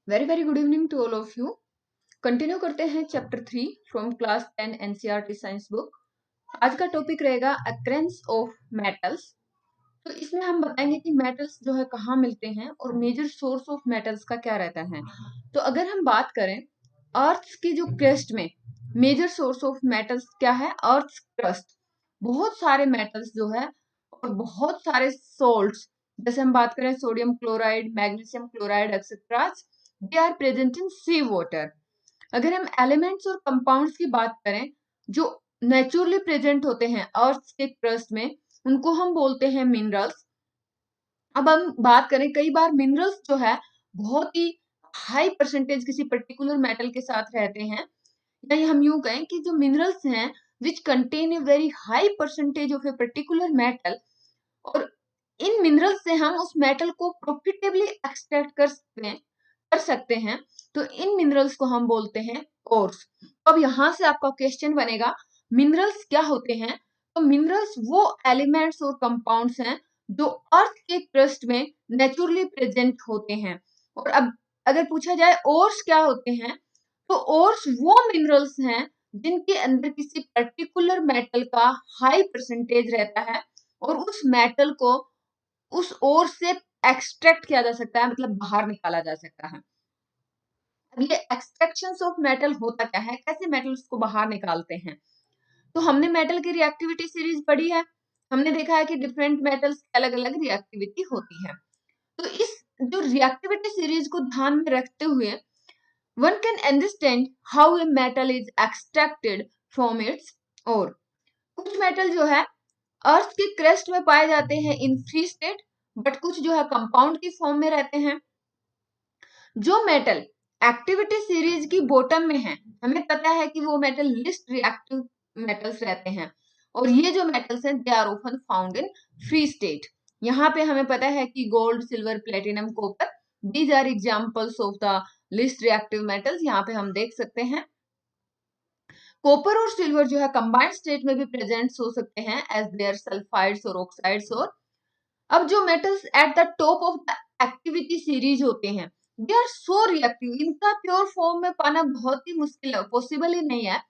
Very good evening to all of you. Continue करते हैं chapter 3 from class 10 NCERT science book. आज का topic रहेगा अक्रेंस ऑफ मेटल्स। तो इसमें हम बताएंगे कि मेटल्स जो है कहाँ मिलते हैं और मेजर सोर्स ऑफ मेटल्स का क्या रहता है। तो अगर हम बात करें अर्थ की जो क्रस्ट में मेजर सोर्स ऑफ मेटल्स क्या है, अर्थ क्रस्ट बहुत सारे मेटल्स जो है और बहुत सारे सोल्ट्स, जैसे हम बात करें sodium chloride, magnesium chloride etcetera, they are present in sea water. अगर हम एलिमेंट्स और कंपाउंड्स की बात करें जो नेचुरली प्रेजेंट होते हैं अर्थ के क्रस्ट में, उनको हम बोलते हैं मिनरल्स। अब हम बात करें, कई बार मिनरल्स जो है बहुत ही हाई परसेंटेज किसी पर्टिकुलर मेटल के साथ रहते हैं, या हम यूं कहें कि जो मिनरल्स हैं which contain a very high percentage of a particular metal, और इन मिनरल्स से हम उस मेटल को प्रॉफिटेबली एक्सट्रैक्ट कर सकते हैं। तो इन मिनरल्स को हम बोलते हैं ओर्स। अब यहां से आपका क्वेश्चन बनेगा मिनरल्स क्या होते हैं। तो मिनरल्स वो एलिमेंट्स और कंपाउंड्स हैं जो अर्थ के क्रस्ट में नेचुरली प्रेजेंट होते हैं। और अब अगर पूछा जाए ओर्स क्या होते हैं, तो ओर्स वो मिनरल्स हैं जिनके अंदर किसी पर्टिकुलर मेटल का हाई परसेंटेज रहता है और उस मेटल को उस ओर से एक्सट्रैक्ट किया जा सकता है, मतलब बाहर निकाला जा सकता है। अब ये एक्सट्रैक्शन ऑफ मेटल होता क्या है, कैसे मेटल्स को बाहर निकालते हैं। तो हमने मेटल की रिएक्टिविटी सीरीज पढ़ी है, हमने देखा है कि डिफरेंट मेटल्स की अलग अलग रिएक्टिविटी होती है। तो इस जो रिएक्टिविटी सीरीज को ध्यान में रखते हुए one can understand how a metal is extracted from its ore. कुछ मेटल जो है अर्थ के क्रस्ट में पाए जाते हैं इन फ्री स्टेट, बट कुछ जो है कंपाउंड की फॉर्म में रहते हैं। जो मेटल एक्टिविटी सीरीज की बॉटम में है, हमें पता है कि वो मेटल लिस्ट रिएक्टिव मेटल्स रहते हैं, और ये जो मेटल्स हैं they are often found in free state. यहाँ पे हमें पता है कि gold, silver, platinum, copper, these are examples of the least reactive metals. यहाँ पे हम देख सकते हैं कॉपर और सिल्वर जो है कंबाइंड स्टेट में भी प्रेजेंट हो सकते हैं एज देयर सल्फाइड्स और ऑक्साइड्स। और अब जो metals at the top of the activity series होते हैं दे आर सो रिएक्टिव, इनका प्योर फॉर्म में पाना बहुत ही मुश्किल है, पॉसिबल ही नहीं है,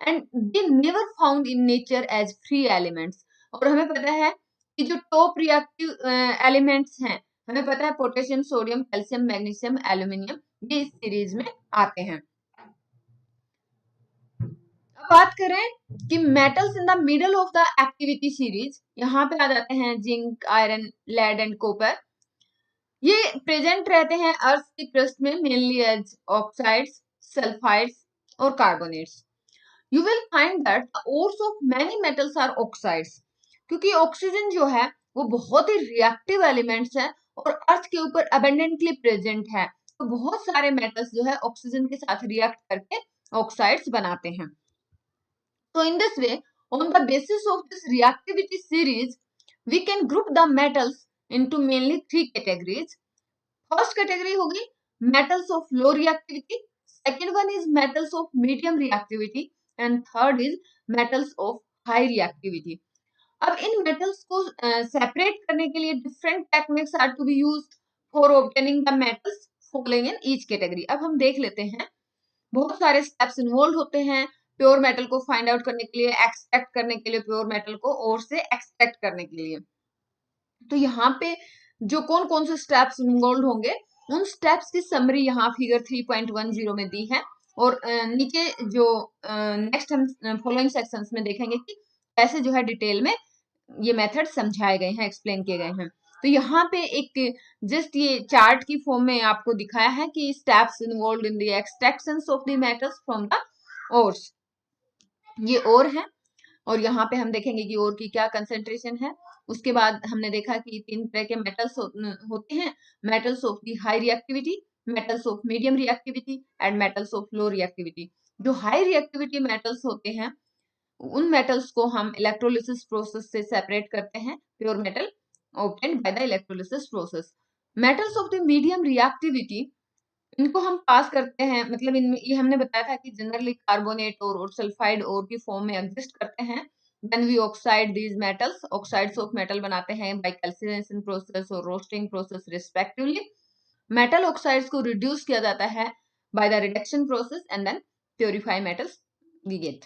and they never found in nature as free elements. और हमें पता है कि जो टॉप रिएक्टिव एलिमेंट्स हैं, हमें पता है potassium, sodium, calcium, magnesium, aluminium, ये इस सीरीज में आते हैं। अब बात करें कि metals in the middle of the activity series, यहाँ पे आ जाते हैं zinc, iron, lead and copper. ये प्रेजेंट रहते हैं अर्थ के क्रस्ट में मेनली एज ऑक्साइड्स, सल्फाइड्स और carbonates. You will find that the ores of many metals are oxides, क्योंकि ऑक्सीजन जो है वो बहुत ही रिएक्टिव एलिमेंट्स है और अर्थ के ऊपर अबेंडेंटली प्रेजेंट है। तो बहुत सारे मेटल्स जो है ऑक्सीजन के साथ रिएक्ट करके ऑक्साइड्स बनाते हैं। So in this way, on the basis of this reactivity series, we can group the metals into mainly three categories. First category होगी metals of low reactivity, second one is metals of medium reactivity, and third is metals of high reactivity. अब इन metals को separate करने के लिए different techniques are to be used for obtaining the metals falling in each category. अब हम देख लेते हैं, बहुत सारे स्टेप्स इन्वॉल्व होते हैं प्योर मेटल को फाइंड आउट करने के लिए, एक्सट्रैक्ट करने के लिए, प्योर मेटल को और से एक्सट्रैक्ट करने के लिए। तो यहाँ पे जो कौन कौन से स्टेप्स इन्वॉल्व होंगे, उन स्टेप्स की समरी यहाँ फिगर 3.10 में दी है, और नीचे जो नेक्स्ट हम फॉलोइंग सेक्शंस में देखेंगे कि कैसे जो है डिटेल में ये मेथड समझाए गए हैं, एक्सप्लेन किए गए हैं। तो यहाँ पे एक जस्ट ये चार्ट की फॉर्म में आपको दिखाया है कि steps involve in the extraction of the metals from the ores. ये ओर है, और यहाँ पे हम देखेंगे कि ओर की क्या कंसेंट्रेशन है। उसके बाद हमने देखा कि तीन तरह के मेटल्स होते हैं, metals of the high reactivity, metals of medium reactivity and metals of low reactivity. जो हाई रिएक्टिविटी मेटल्स होते हैं उन मेटल्स को हम इलेक्ट्रोलिसिस प्रोसेस से सेपरेट करते हैं, pure metal obtained by the electrolysis process. Metals of the medium reactivity, इनको हम पास करते हैं, मतलब इनमें ये हमने बताया था कि जनरली कार्बोनेट और सल्फाइड और की फॉर्म में एग्जिस्ट करते हैं। Then we oxide these metals, oxides of metal बनाते हैं बाय कैल्सिनेशन प्रोसेस और roasting process respectively. Metal oxides को रिड्यूस किया जाता है by the reduction process and then purify metals we get.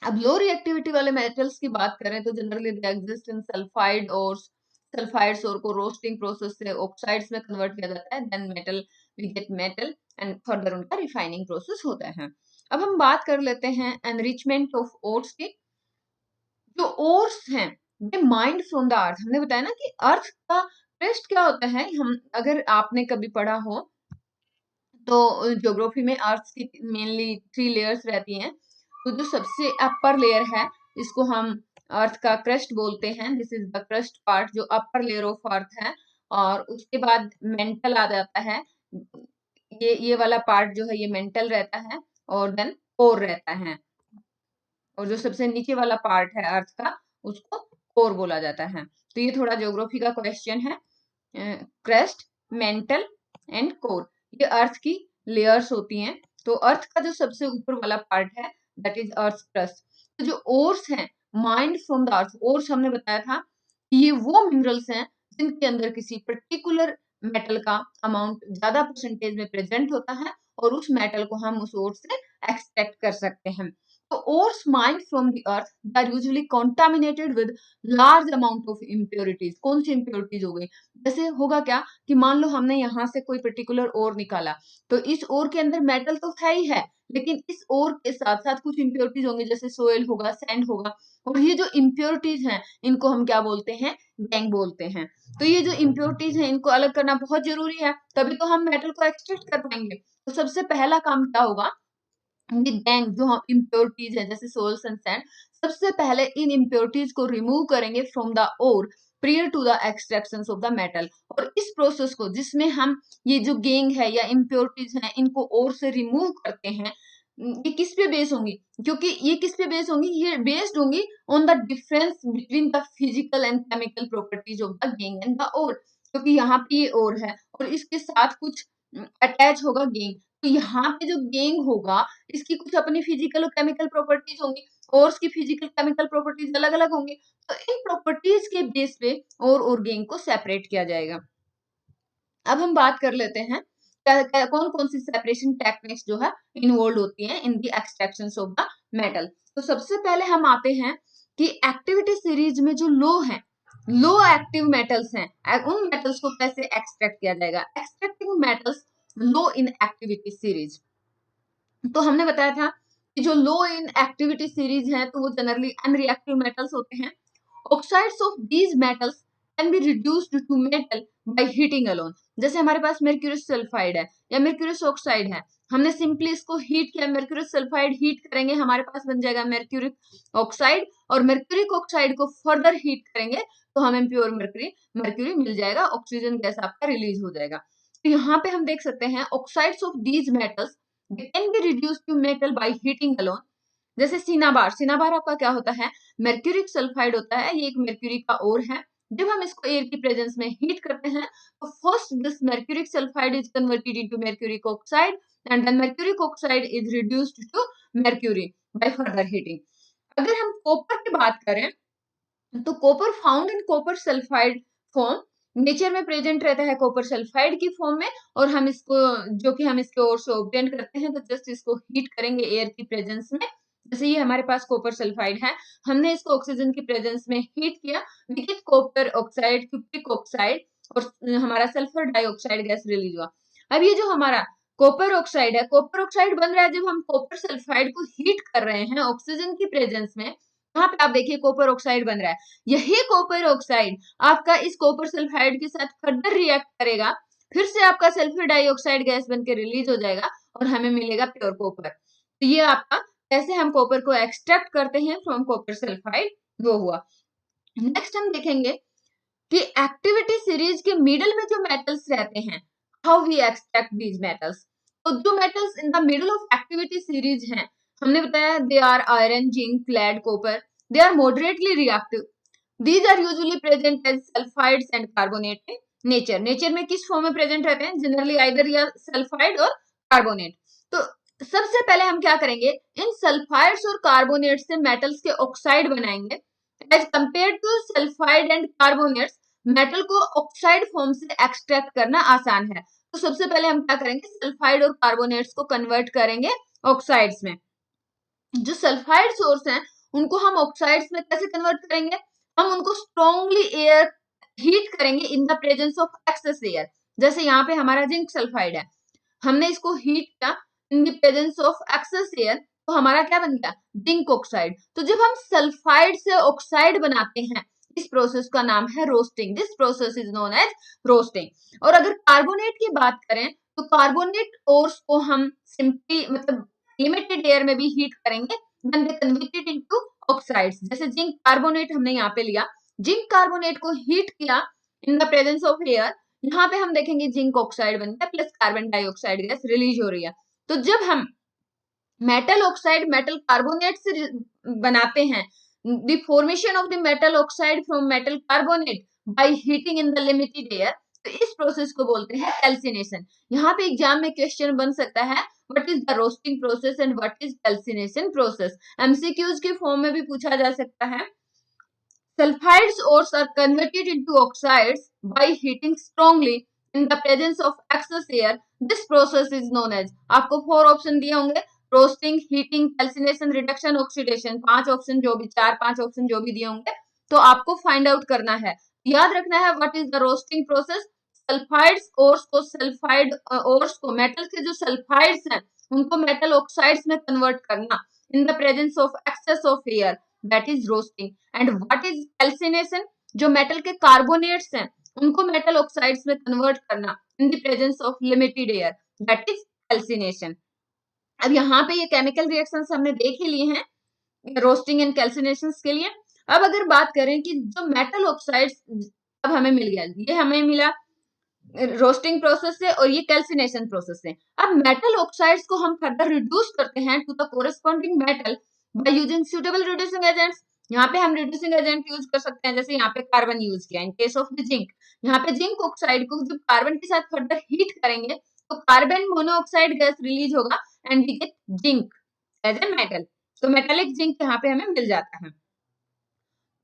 अब लो रिएक्टिविटी वाले मेटल्स की बात करें तो generally they exist in sulphide और सल्फाइड्स और को रोस्टिंग प्रोसेस से ऑक्साइड्स में कन्वर्ट किया जाता है, then metal we get metal and further उनका रिफाइनिंग प्रोसेस होता है। अब हम बात कर लेते हैं एनरिचमेंट ऑफ ओर्स की। जो ओर्स हैं दे माइंड फ्रॉम द अर्थ। हमने बताया ना कि अर्थ का टेस्ट क्या होता है, हम अगर आपने कभी पढ़ा हो तो ज्योग्राफी में अर्थ की मेनली 3 लेयर्स रहती हैं। तो जो सबसे अपर लेयर है इसको हम अर्थ का क्रस्ट बोलते हैं, this is the crust part जो अपर लेयर ऑफ अर्थ है। और उसके बाद मेंटल आ जाता है, ये वाला पार्ट जो है ये मेंटल रहता है, और देन कोर रहता है, और जो सबसे नीचे वाला पार्ट है अर्थ का उसको कोर बोला जाता है। तो ये थोड़ा ज्योग्राफी का क्वेश्चन है। क्रस्ट, मेंटल एंड कोर ये अर्थ की लेयर्स होती हैं। तो अर्थ का जो सबसे ऊपर वाला पार्ट है दैट इज अर्थ क्रस्ट। तो जो ओर्स हैं mind from the earth, ores हमने बताया था कि ये वो मिनरल्स हैं जिनके अंदर किसी पर्टिकुलर मेटल का अमाउंट ज्यादा परसेंटेज में प्रेजेंट होता है और उस मेटल को हम उस ओर से एक्सट्रैक्ट कर सकते हैं। तो ores mined from the earth are usually contaminated with large amount of impurities। कौन सी impurities हो गई, जैसे होगा क्या कि मान लो हमने यहाँ से कोई पर्टिकुलर ओर निकाला, तो इस ओर के अंदर मेटल तो है ही है, लेकिन इस ओर के साथ साथ कुछ impurities होंगी, जैसे सोयल होगा, सैंड होगा, और ये जो impurities हैं इनको हम क्या बोलते हैं, गैंग बोलते हैं। तो ये जो impurities हैं इनको अलग करना बहुत जरूरी है, तभी तो हम मेटल को एक्सट्रैक्ट कर पाएंगे। तो सबसे पहला काम क्या होगा, गैंग जो हम इम्प्योरिटीज है जैसे सोल्स एंड सैंड, सबसे पहले इन इम्प्योरिटीज को रिमूव करेंगे from the ore prior to the extraction of the metal. और इस प्रोसेस को जिसमें हम ये जो गैंग है या इम्प्योरिटीज है इनको ओर से रिमूव करते हैं, ये किस पे बेस होंगी, क्योंकि ये किस पे बेस होंगी, ये बेस्ड होंगी on the difference between the physical and chemical properties of the gangue and the ore. क्योंकि यहाँ पे ये ओर है और इसके साथ कुछ अटैच होगा गैंग, तो यहाँ पे जो गैंग होगा इसकी कुछ अपनी फिजिकल और केमिकल प्रॉपर्टीज होंगी और उसकी फिजिकल केमिकल प्रॉपर्टीज अलग अलग होंगी। तो इन प्रॉपर्टीज के बेस पे और गैंग को सेपरेट किया जाएगा। अब हम बात कर लेते हैं कौन कौन सी सेपरेशन टेक्निक्स जो है इन्वॉल्व होती हैं इन दी एक्सट्रैक्शन ऑफ द मेटल। तो सबसे पहले हम आते हैं कि एक्टिविटी सीरीज में जो लो है, लो एक्टिव मेटल्स हैं, उन मेटल्स को कैसे एक्सट्रैक्ट किया जाएगा। Extracting metals low in activity series, तो हमने बताया था कि जो लो इन एक्टिविटी सीरीज हैं तो वो जनरली अनरिएक्टिव मेटल्स होते हैं। Oxides of these metals can be reduced to metal by heating alone. जैसे हमारे पास मेर्क्यूरियस सल्फाइड है या मेर्क्यूरियस ऑक्साइड है, हमने सिंपली इसको हीट किया, मेर्क्यूरियस सल्फाइड हीट करेंगे हमारे पास बन जाएगा मेर्क्यूरिक ऑक्साइड, और मेर्क्यूरिक ऑक्साइड को फर्दर हीट करेंगे तो हमें प्योर मर्क्यूरी मिल जाएगा, ऑक्सीजन गैस आपका रिलीज हो जाएगा। तो यहाँ पे हम देख सकते हैं oxides of these metals can be reduced to metal by heating alone. जैसे सिनाबार, सिनाबार आपका क्या होता है, मेर्क्यूरिक सल्फाइड होता है, ये एक मेर्क्यूरी का ओर है। जब हम इसको एयर की प्रेजेंस में हीट करते हैं तो first this mercuric sulphide is converted into mercuric oxide and then mercuric oxide is reduced to mercury by further heating. अगर हम कॉपर की बात करें तो copper found in copper sulphide form, nature में प्रेजेंट रहता है कॉपर सल्फाइड की फॉर्म में, और हम इसको जो कि हम इसके ओर से ऑब्टेन करते हैं, तो जस्ट इसको हीट करेंगे एयर की प्रेजेंस में। जैसे ये हमारे पास कॉपर सल्फाइड है, हमने इसको ऑक्सीजन की प्रेजेंस में हीट किया, we get copper oxide, cupric oxide, और हमारा सल्फर डाइऑक्साइड गैस रिलीज हुआ। अब ये जो हमारा कॉपर ऑक्साइड है, कॉपर ऑक्साइड बन रहा है जब हम कॉपर सल्फाइड को हीट कर रहे हैं ऑक्सीजन की प्रेजेंस में, यहाँ पे आप देखिए कॉपर ऑक्साइड बन रहा है। यही कॉपर ऑक्साइड आपका इस कॉपर सल्फाइड के साथ फर्दर रिएक्ट करेगा, फिर से आपका सल्फर डाइऑक्साइड गैस बनके रिलीज हो जाएगा और हमें मिलेगा प्योर कॉपर। तो ये आपका कैसे हम कॉपर को एक्सट्रैक्ट करते हैं फ्रॉम कॉपर सल्फाइड, वो हुआ। नेक्स्ट हम देखेंगे कि एक्टिविटी सीरीज के मिडल में जो मेटल्स रहते हैं, how we extract these metals. तो जो metals in the middle of activity series हैं, हमने बताया they are iron, zinc, lead, copper, they are moderately reactive, these are usually present as sulphides and carbonate in nature. Nature में किस form में present रहते हैं, जनरली आइदर या sulphide और कार्बोनेट। तो सबसे पहले हम क्या करेंगे, इन सल्फाइड्स और कार्बोनेट से मेटल्स के ऑक्साइड बनाएंगे। As compare to sulphide and carbonates, metal को ऑक्साइड फॉर्म से एक्सट्रैक्ट करना आसान है। तो सबसे पहले हम क्या करेंगे, सल्फाइड और कार्बोनेट्स को कन्वर्ट करेंगे ऑक्साइड्स में। जो सल्फाइड सोर्स हैं उनको हम ऑक्साइड्स में कैसे कन्वर्ट करेंगे, हम उनको स्ट्रॉन्गली एयर हीट करेंगे in the presence of excess air. जैसे यहाँ पे हमारा जिंक सल्फाइड है, हमने इसको हीट किया in the presence of excess air, तो हमारा क्या बन गया, जिंक ऑक्साइड। तो जब हम सल्फाइड से ऑक्साइड बनाते हैं, इस प्रोसेस का नाम है roasting. This process is known as roasting. और अगर कार्बोनेट की बात करें तो कार्बोनेट ओर्स को हम सिंपली मतलब लिमिटेड एयर में भी हीट करेंगे when they converted into oxides। जैसे जिंक कार्बोनेट हमने यहाँ पे लिया, जिंक कार्बोनेट को हीट किया in the presence of air, यहाँ पे हम देखेंगे जिंक ऑक्साइड बनता है plus carbon dioxide gas release हो रही है। तो जब हम मेटल ऑक्साइड मेटल कार्बोनेट से बनाते हैं, the formation of the metal oxide from metal carbonate by heating in the limited air, तो इस प्रोसेस को बोलते हैं कैल्सिनेशन। यहाँ पे एग्जाम में क्वेश्चन बन सकता है what is the roasting process and what is calcination process, MCQs के फॉर्म में भी पूछा जा सकता है। Sulfides ores are converted into oxides by heating strongly in the presence of excess air. This process is known as, आपको 4 option दिए होंगे, roasting, heating, calcination, reduction, oxidation, 5 option जो भी 4-5 ऑप्शन जो भी दिए होंगे, तो आपको फाइंड आउट करना है, याद रखना है what is the roasting process. Sulphides ores को सल्फाइड ओर्स को मेटल के जो सल्फाइड्स हैं उनको मेटल ऑक्साइड्स में कन्वर्ट करना in the presence of excess of air, that is roasting. And what is calcination, जो मेटल के कार्बोनेट्स हैं उनको मेटल ऑक्साइड्स में कन्वर्ट करना in the presence of limited air, that is calcination. अब यहाँ पे ये केमिकल रिएक्शंस हमने देख ही लिए हैं रोस्टिंग एंड कैल्सिनेशन के लिए। अब अगर बात करें कि जो मेटल ऑक्साइड्स अब हमें मिल गया, ये हमें मिला रोस्टिंग प्रोसेस से और ये कैल्सिनेशन प्रोसेस से। अब मेटल ऑक्साइड्स को हम फर्दर रिड्यूस करते हैं to the corresponding metal by using suitable reducing agents. यहाँ पे हम रिड्यूसिंग एजेंट यूज कर सकते हैं, जैसे यहाँ पे कार्बन यूज किया in case of the zinc. यहाँ पे जिंक ऑक्साइड को जब कार्बन के साथ फर्दर हीट करेंगे तो कार्बन मोनोऑक्साइड गैस रिलीज होगा and we get zinc as a metal. तो मेटालिक जिंक यहाँ पे हमें मिल जाता है।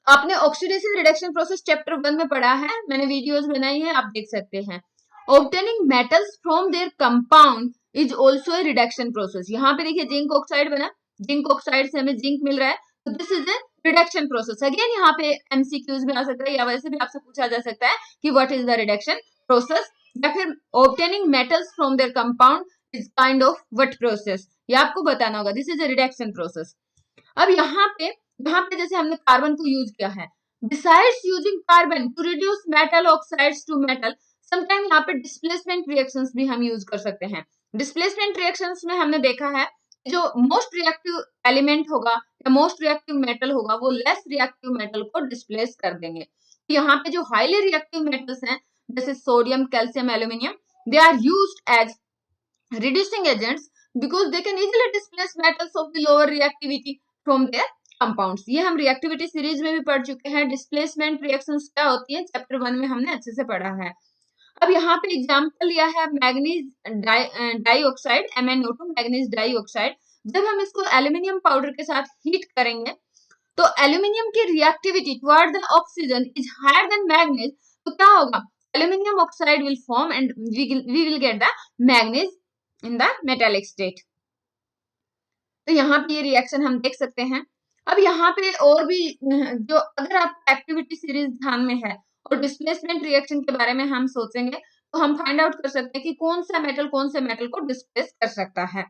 आपने ऑक्सीडेशन रिडक्शन प्रोसेस चैप्टर 1 में पढ़ा है, मैंने वीडियोस बनाई है, आप देख सकते हैं। Obtaining metals from there compound is also a reduction process. यहाँ पे देखिए जिंक ऑक्साइड बना, जिंक ऑक्साइड से हमें जिंक मिल रहा है, तो this is a reduction process. Again यहाँ पे एमसीक्यूज में आ सकता है या वैसे भी आपसे पूछा जा सकता है कि what is the reduction process, या फिर obtaining metals from there compound is kind of what process, ये आपको बताना होगा। This is a reduction process. अब यहाँ पे जैसे हमने कार्बन को यूज किया है, besides using carbon to reduce metal oxides to metal, sometime यहाँ पे डिस्प्लेसमेंट रिएक्शंस भी हम यूज कर सकते हैं। डिस्प्लेसमेंट रिएक्शंस में हमने देखा है जो मोस्ट रिएक्टिव एलिमेंट होगा या मोस्ट रिएक्टिव मेटल होगा वो लेस रिएक्टिव मेटल को डिस्प्लेस कर देंगे। तो यहाँ पे जो हाईली रिएक्टिव मेटल्स हैं जैसे sodium, calcium, aluminium, they are used as reducing agents because they can easily displace metals of the lower reactivity from their compounds। ये हम रिएक्टिविटी सीरीज में भी पढ़ चुके हैं, डिस्प्लेसमेंट रिएक्शंस क्या होती है चैप्टर 1 में हमने अच्छे से पढ़ा है। अब यहाँ पे एग्जांपल लिया है manganese dioxide, MnO2 manganese dioxide. जब हम इसको एल्यूमिनियम पाउडर के साथ हीट करेंगे तो एल्यूमिनियम की reactivity toward the oxygen is higher than manganese, तो क्या होगा, aluminium oxide will form and we will get the manganese in the metallic state. तो यहाँ पे ये रिएक्शन हम देख सकते हैं। अब यहाँ पे और भी जो अगर आपको एक्टिविटी सीरीज ध्यान में है और डिस्प्लेसमेंट रिएक्शन के बारे में हम सोचेंगे तो हम फाइंड आउट कर सकते हैं कि कौन से मेटल को डिस्प्लेस कर सकता है।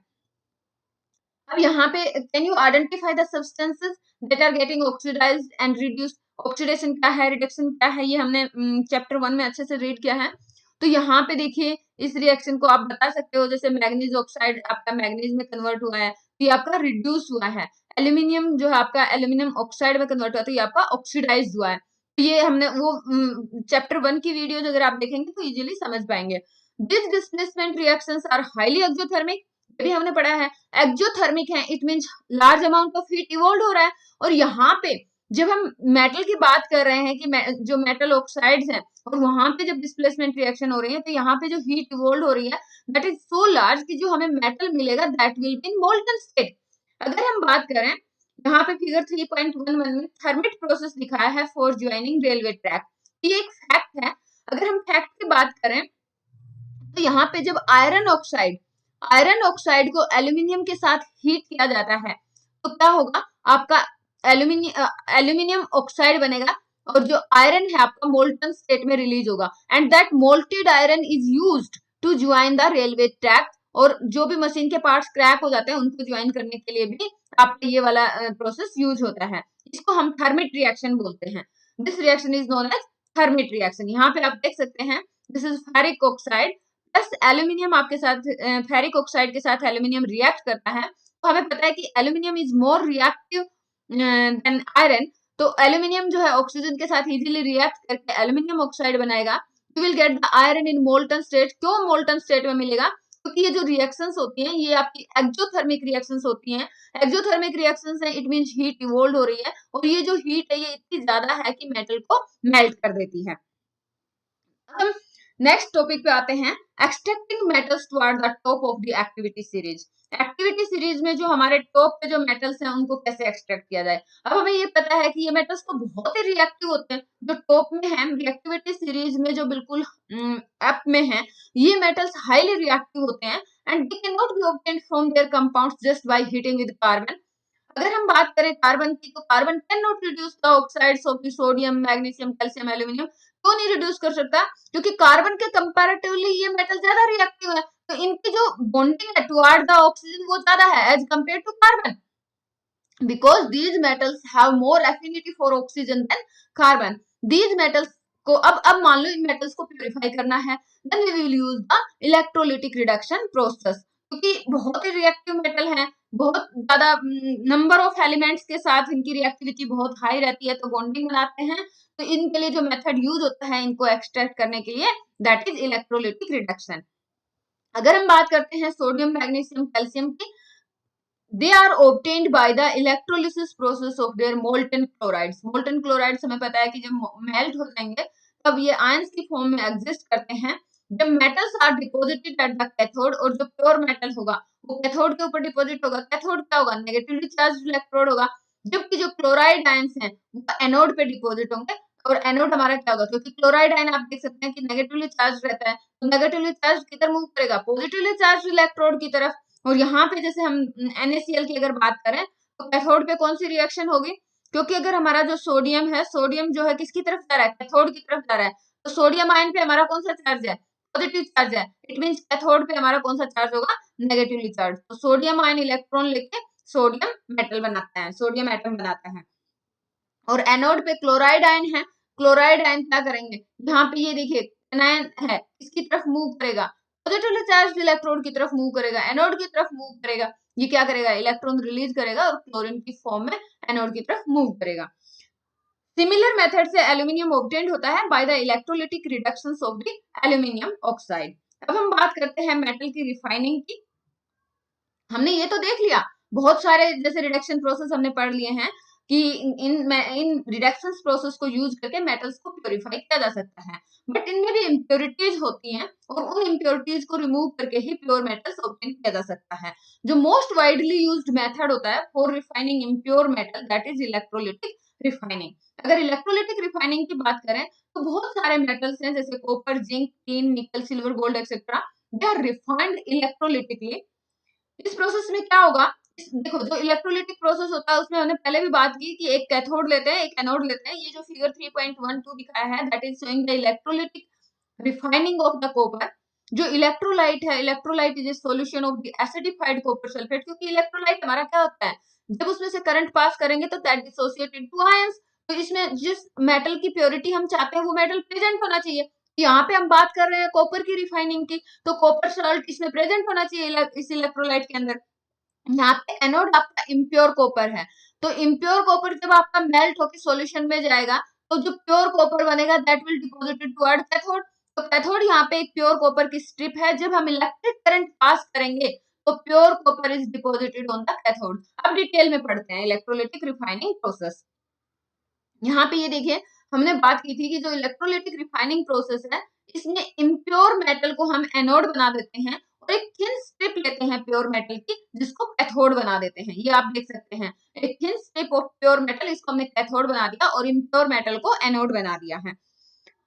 अब यहाँ पे can you identify the substances that are getting oxidised and reduced. Oxidation क्या है, रिडक्शन क्या है, ये हमने चैप्टर 1 में अच्छे से रीड किया है। तो यहाँ पे देखिए इस रिएक्शन को आप बता सकते हो, जैसे मैग्नीज ऑक्साइड आपका मैग्नीज में कन्वर्ट हुआ है तो ये आपका रिड्यूस हुआ है, एल्यूमिनियम जो है आपका एल्यूमिनियम ऑक्साइड में कन्वर्ट हुआ तो ये आपका ऑक्सीडाइज हुआ है। तो ये हमने वो चैप्टर 1 की वीडियोज अगर आप देखेंगे तो इजीली समझ पाएंगे। This displacement reactions are highly exothermic, भी हमने पढ़ा है। एक्सोथर्मिक है it means large amount of heat evolve हो रहा है। और यहाँ पे जब हम मेटल की बात कर रहे हैं कि जो मेटल ऑक्साइड्स हैं और वहां पे जब डिस्प्लेसमेंट रिएक्शन हो रही है तो यहाँ पे जो हीट इवॉल्व हो रही है दैट इज सो लार्ज कि जो हमें मेटल मिलेगा that will be in molten state. अगर हम बात करें यहाँ पे फिगर 3.11 में थर्मिट प्रोसेस दिखाया है फॉर ज्वाइनिंग रेलवे ट्रैक, ये एक फैक्ट है। अगर हम फैक्ट की बात करें तो यहाँ पे जब आयरन ऑक्साइड को एल्यूमिनियम के साथ हीट किया जाता है तो क्या होगा, आपका एल्यूमिनियम ऑक्साइड बनेगा और जो आयरन है आपका मोल्टन स्टेट में रिलीज होगा and that molted iron is used to join the railway track. और जो भी मशीन के पार्ट्स क्रैक हो जाते हैं उनको ज्वाइन करने के लिए भी आपका ये वाला प्रोसेस यूज होता है। इसको हम थर्मिट रिएक्शन बोलते हैं। This reaction is known as thermite reaction. यहाँ पे आप देख सकते हैं this is ferric oxide plus aluminium आपके साथ फेरिक ऑक्साइड के साथ एल्यूमिनियम रिएक्ट करता है। तो हमें पता है कि aluminium is more reactive than iron. तो एल्यूमिनियम जो है ऑक्सीजन के साथ इजीली रिएक्ट करके एल्यूमिनियम ऑक्साइड बनाएगा। You will get the iron in molten state. क्यों मोल्टन स्टेट में मिलेगा, क्योंकि ये जो रिएक्शंस होती हैं ये आपकी एक्सोथर्मिक रिएक्शंस होती हैं। एक्सोथर्मिक रिएक्शंस है, इट मींस हीट इवोल्व हो रही है और ये जो हीट है ये इतनी ज्यादा है कि मेटल को मेल्ट कर देती है। हम नेक्स्ट टॉपिक पे आते हैं, extracting metals toward the top of the activity series. Activity series में जो हमारे टॉप पे जो मेटल्स हैं उनको कैसे एक्सट्रैक्ट किया जाए। अब हमें ये पता है कि ये मेटल्स तो बहुत ही रिएक्टिव होते हैं। जो टॉप में है रिएक्टिविटी सीरीज में जो बिल्कुल अप में है, ये मेटल्स हाईली रिएक्टिव होते हैं and they can not be obtained from there compounds just by heating with carbon. अगर हम बात करें कार्बन की, तो carbon can not reduce the oxides of the sodium, magnesium, calcium, aluminium. क्यों नहीं रिड्यूस कर सकता, क्योंकि कार्बन के कंपैरेटिवली ये मेटल ज्यादा रिएक्टिव है। तो इनकी जो बॉन्डिंग है टुवर्ड द ऑक्सीजन वो ज्यादा है as compare to carbon, because these metals have more affinity for oxygen than carbon. These metals को अब मान लो इन मेटल्स को प्यूरिफाई करना है, then we will use the electrolytic reduction process. क्योंकि बहुत ही रिएक्टिव मेटल है, बहुत ज्यादा नंबर ऑफ एलिमेंट्स के साथ इनकी रिएक्टिविटी बहुत हाई रहती है, तो बॉन्डिंग बनाते हैं। तो इनके लिए जो मेथड यूज होता है इनको एक्सट्रैक्ट करने के लिए, दैट इज इलेक्ट्रोलिटिक रिडक्शन। अगर हम बात करते हैं सोडियम, मैग्नीशियम, कैल्शियम की, they are obtained by the electrolysis process of their molten chlorides। molten chlorides हमें पता है कि जब मेल्ट हो जाएंगे तब ये आयंस की फॉर्म में एग्जिस्ट करते हैं। जब metals are deposited at the cathode, और जो प्योर मेटल होगा वो कैथोड के ऊपर डिपोजिट होगा। कैथोड क्या होगा, नेगेटिवली चार्ज इलेक्ट्रोड होगा, जबकि जो क्लोराइड आयंस हैं वो एनोड पे डिपोजिट होंगे। और एनोड हमारा क्या होगा, क्योंकि क्लोराइड आयन आप देख सकते हैं कि नेगेटिवली चार्ज रहता है, तो नेगेटिवली चार्ज किधर मूव करेगा, पॉजिटिवली चार्ज इलेक्ट्रोड की तरफ। और यहाँ पे जैसे हम NaCl की अगर बात करें तो कैथोड पे कौन सी रिएक्शन होगी, क्योंकि अगर हमारा जो सोडियम है, सोडियम जो है किसकी तरफ जा रहा है, कैथोड की तरफ जा रहा है, तो सोडियम आयन पे हमारा कौन सा चार्ज है, पॉजिटिव चार्ज है। इट मींस कैथोड पे हमारा कौन सा चार्ज होगा, नेगेटिवली चार्ज। तो सोडियम आयन इलेक्ट्रॉन लेके सोडियम मेटल बनाता है, सोडियम एटम बनाता है। और एनोड पे क्लोराइड आयन है, क्लोराइड आयन क्या करेंगे, यहाँ पे ये देखिए एनायन है, इसकी तरफ मूव करेगा, पॉजिटिवली चार्ज इलेक्ट्रोड की तरफ मूव करेगा, एनोड की तरफ मूव करेगा। ये क्या करेगा, इलेक्ट्रॉन रिलीज करेगा और क्लोरीन की फॉर्म में एनोड की तरफ मूव करेगा। सिमिलर मेथड से एल्यूमिनियम ऑब्टेन्ड होता है by the electrolytic reductions of the aluminium oxide. अब हम बात करते हैं मेटल की रिफाइनिंग की। हमने ये तो देख लिया, बहुत सारे जैसे रिडक्शन प्रोसेस हमने पढ़ लिए हैं कि इन रिडक्शन प्रोसेस को यूज करके मेटल्स को प्योरीफाई किया जा सकता है, बट इनमें भी इम्प्योरिटीज होती हैं और उन इम्प्योरिटीज को रिमूव करके ही प्योर मेटल्स ऑब्टेन किया जा सकता है। जो मोस्ट वाइडली यूज्ड मेथड होता है for refining impure metal, that is electrolytic refining. अगर इलेक्ट्रोलिटिक रिफाइनिंग की बात करें तो बहुत सारे मेटल्स हैं जैसे copper, zinc, tin, nickel, silver, gold etcetera, they are refined electrolytically. इस प्रोसेस में क्या होगा, देखो जो इलेक्ट्रोलिटिक प्रोसेस होता है उसमें हमने पहले भी बात की कि एक कैथोड लेते हैं, एक एनोड लेते हैं। ये जो फिगर 3.12 दिखाया है that is showing the electrolytic refining of the copper. जो इलेक्ट्रोलाइट है, electrolyte is a solution of the acidified copper sulphate. क्योंकि इलेक्ट्रोलाइट हमारा क्या होता है, जब उसमें से करंट पास करेंगे तो दैट डिसोसिएटेड टू आयंस। तो इसमें जिस मेटल की प्योरिटी हम चाहते हैं वो मेटल प्रेजेंट होना चाहिए। यहाँ पे हम बात कर रहे हैं कॉपर की रिफाइनिंग की, तो कॉपर सॉल्ट इसमें प्रेजेंट होना चाहिए इस इलेक्ट्रोलाइट के अंदर। यहाँ पे एनोड आपका इम्प्योर कॉपर है, तो इम्प्योर कॉपर जब आपका मेल्ट होकर सॉल्यूशन में जाएगा तो जो प्योर कॉपर बनेगा that will deposited toward cathode. तो कैथोड यहाँ पे एक प्योर कॉपर की स्ट्रिप है, जब हम इलेक्ट्रिक करंट पास करेंगे तो pure copper is deposited on the cathode. अब डिटेल में पढ़ते हैं इलेक्ट्रोलिटिक रिफाइनिंग प्रोसेस। यहाँ पे ये देखिए हमने बात की थी कि जो इलेक्ट्रोलिटिक रिफाइनिंग प्रोसेस है इसमें इम्प्योर मेटल को हम एनोड बना देते हैं और एक थिन स्ट्रिप लेते हैं प्योर मेटल की जिसको कैथोड बना देते हैं। ये आप देख सकते हैं एक thin strip of pure metal, इसको हमने कैथोड बना दिया और इम्प्योर मेटल को एनोड बना दिया है।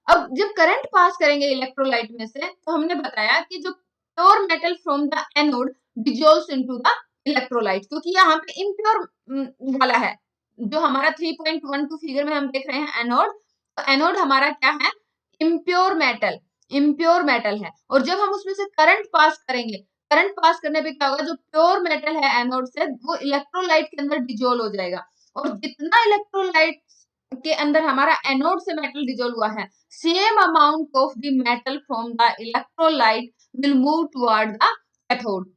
अब जब करंट पास करेंगे इलेक्ट्रोलाइट में से, तो हमने बताया कि जो pure metal from the anode dissolves into the electrolyte, क्योंकि यहाँ पे इम्प्योर वाला है। जो हमारा 3.12 फिगर में हम देख रहे हैं एनोड, तो एनोड हमारा क्या है, इम्प्योर मेटल, इम्प्योर मेटल है। और जब हम उसमें से करंट पास करेंगे, करंट पास करने पे क्या होगा, जो प्योर मेटल है एनोड से, वो इलेक्ट्रोलाइट के अंदर डिजोल्व हो जाएगा। और जितना इलेक्ट्रोलाइट के अंदर हमारा एनोड से मेटल डिजोल्व हुआ है, same amount of the metal from the electrolyte will move toward the cathode.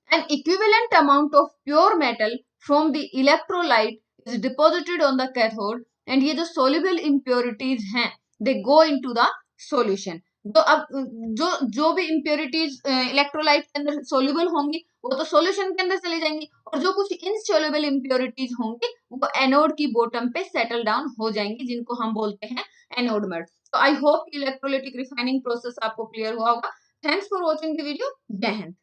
An equivalent amount of pure metal from the electrolyte is deposited on the cathode, and ये जो soluble impurities हैं, they go into the solution. तो अब जो भी impurities electrolyte के अंदर soluble होंगी, वो तो solution के अंदर चली जाएंगी, और जो कुछ insoluble impurities होंगी, वो एनोड की बॉटम पे सेटल डाउन हो जाएंगी, जिनको हम बोलते हैं एनोड मर्ज। तो I hope electrolytic refining process आपको क्लियर हुआ होगा। Thanks for watching the video. जय हिंद।